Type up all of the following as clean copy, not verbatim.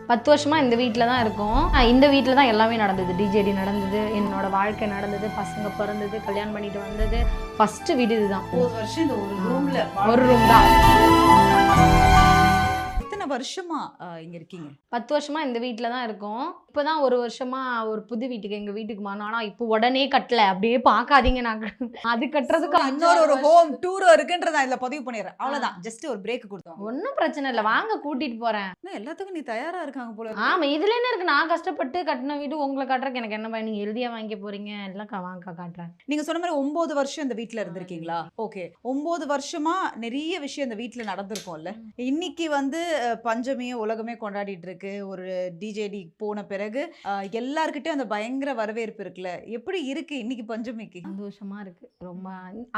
10 வருஷமா இந்த வீட்டில் தான் இருக்கோம். இந்த வீட்டில் தான் எல்லாமே நடந்தது. டிஜேடி நடந்தது, என்னோட வாழ்க்கை நடந்தது, பசங்க பிறந்தது, கல்யாணம் பண்ணிட்டு வந்தது. ஃபர்ஸ்ட் வீடு இதுதான். 1 வருஷம் இந்த ஒரு ரூம்ல ஒரு ரூம் தான். எத்தனை வருஷமா இங்க இருக்கீங்க? 10 வருஷமா இந்த வீட்டில் தான் இருக்கோம். இப்போதான் 1 வருஷமா ஒரு புது வீட்டுக்கு எங்க வீட்டுக்கு மாறணும். ஆனா இப்போ உடனே கட்டல, அப்படியே பார்க்காதீங்க. நாங்க அது கட்டுறதுக்கு இன்னொரு ஒரு ஹோம் டூரோ இருக்குன்றத நான் இதுல பதிவு பண்ணிடுறேன். அவ்வளவுதான், ஜஸ்ட் ஒரு பிரேக் கொடுத்தோம். ஒன்றும் பிரச்சனை இல்லை, வாங்க கூட்டிட்டு போறேன். எல்லாத்துக்கும் நீ தயாரா இருக்காங்க போல. ஆமா, இதுல என்ன இருக்கு? நான் கஷ்டப்பட்டு கட்டின வீடு உங்களை காட்டுறதுக்கு எனக்கு என்ன பயன்? நீங்க எழுதியா வாங்கிக்க போறீங்க? எல்லாம் வாங்க காட்டுறேன். நீங்க சொன்ன மாதிரி 9 வருஷம் இந்த வீட்ல இருந்திருக்கீங்களா? ஓகே, 9 வருஷமா நிறைய விஷயம் இந்த வீட்ல நடந்திருக்கும்ல. இன்னைக்கு வந்து பஞ்சமியை உலகமே கொண்டாடிட்டு இருக்கு. ஒரு டிஜேடி போன பிறகு எல்லார்கிட்டயும் அந்த பயங்கர வரவேற்பு இருக்குல்ல. எப்படி இருக்கு இன்னைக்கு பஞ்சமிக்கு? சந்தோஷமா இருக்கு ரொம்ப.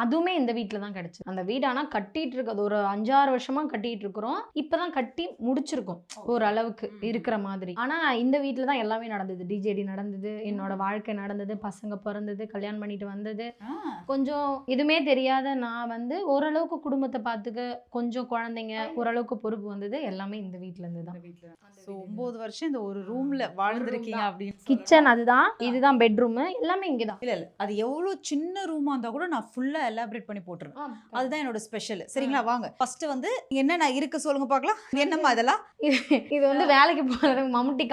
அதுவுமே இந்த வீட்டில் தான் கிடைச்சு. அந்த வீடு ஆனா கட்டிட்டு இருக்கு, அது ஒரு 5-6 வருஷமா கட்டிட்டு இருக்கிறோம். இப்பதான் கட்டி முடிச்சிருக்கோம் ஒரு அளவுக்கு இருக்கிற மாதிரி. ஆனா இந்த வீட்டில் தான் எல்லாமே நடந்தது. டிஜேடி நடந்தது, என்னோட வாழ்க்கை நடந்தது, பசங்க பிறந்தது, கல்யாணம் பண்ணிட்டு வந்தது. கொஞ்சம் எதுவுமே தெரியாத நான் வந்து ஓரளவுக்கு குடும்பத்தை பார்த்துக்க, கொஞ்சம் குழந்தைங்க, ஓரளவுக்கு பொறுப்பு வந்தது எல்லாமே இந்த வீட்ல இருந்து தான். 9 வருஷம் இந்த ஒரு ரூம்ல வாழ்ந்திருக்கீங்க அப்படின்னு. கிச்சன் அதுதான், இதுதான் பெட்ரூம், எல்லாமே இங்கதான். இல்ல அது எவ்வளவு சின்ன ரூமா இருந்தா கூட நான் ஃபுல்லா எலாபரேட் பண்ணி போட்டுருவேன். அதுதான் என்னோட ஸ்பெஷல். சரிங்களா, வாங்க ஃபர்ஸ்ட் வந்து என்னென்ன இருக்கு சொல்லுங்க பார்க்கலாம். என்னம்மா இதெல்லாம்? இது வந்து வேலைக்கு போறது மம்முட்டி,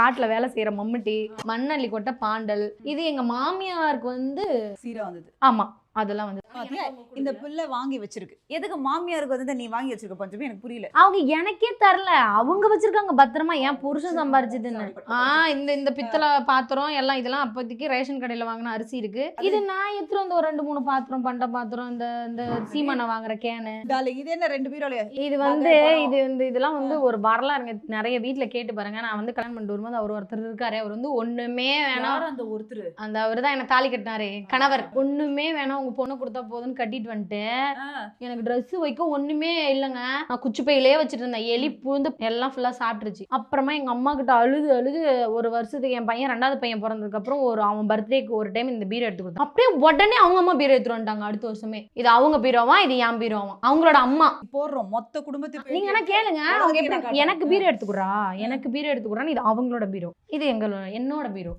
காட்டுல வேலை செய்யற மம்முட்டி, மண்ணள்ளி கொட்ட பாண்டல். இது எங்க மாமியாருக்கு வந்து சீரா வந்தது. ஆமா, அதெல்லாம் வந்து இந்த பிள்ளை வாங்கி வச்சிருக்கு. எதுக்கு மாமியாருக்கு வந்து நீ வாங்கி வச்சிருக்க பஞ்சமி? எனக்கு புரியல. அவங்க எனக்கே தரல, அவங்க வச்சிருக்காங்க பத்திரமா. என் புருஷன் சம்பாரிச்சதுன்னு. இந்த பித்தளை பாத்திரம் எல்லாம், இதெல்லாம் அப்போதைக்கு ரேஷன் கடையில வாங்கின அரிசி இருக்கு. இது நான் எடுத்துட்டு வந்து ஒரு 2-3 பாத்திரம், பண்ட பாத்திரம், இந்த சீமனை வாங்குற கேனு. இது என்ன 2 பீரோல? இது வந்து இதெல்லாம் வந்து ஒரு வரலாறுங்க. நிறைய வீட்டுல கேட்டு பாருங்க. நான் வந்து கல்யாணம் பண்ணிட்டு வரும்போது அவர் ஒருத்தர் இருக்காரு. அவர் வந்து ஒண்ணுமே வேணாம். அந்த ஒருத்தர் அந்த அவர் தான் என்ன தாலி கட்டினாரு, கணவர். ஒண்ணுமே வேணாம், உங்க பொண்ணு கொடுத்தா போதுன்னு கட்டிட்டு வந்துட்டு எனக்கு ட்ரெஸ் வைக்க ஒண்ணுமே இல்லைங்க. நான் குச்சி பையிலே வச்சுட்டு இருந்தேன். எலி பூந்து எல்லாம் ஃபுல்லா சாப்பிட்டுருச்சு. அப்புறமா எங்க அம்மா கிட்ட அழுது ஒரு வருஷத்துக்கு, என் பையன் 2வது பையன் பிறந்ததுக்கு அப்புறம் அவன் பர்த்டேக்கு ஒரு டைம் இந்த பீரோ எடுத்து கொடுத்தேன். அப்படியே உடனே அவங்க அம்மா பீரோ எடுத்துட்டு வந்துட்டாங்க அடுத்த வருஷமே. இது அவங்க பீரோவா, இது என் பீரோவா, அவங்களோட அம்மா. போடுறோம் மொத்த குடும்பத்துக்கு. நீங்க என்ன கேளுங்க, அவங்க எப்படி எனக்கு பீரோ எடுத்துக்குறா, எனக்கு பீரோ எடுத்துக்குறான்னு. இது அவங்களோட பீரோ, இது என்னோட பீரோ.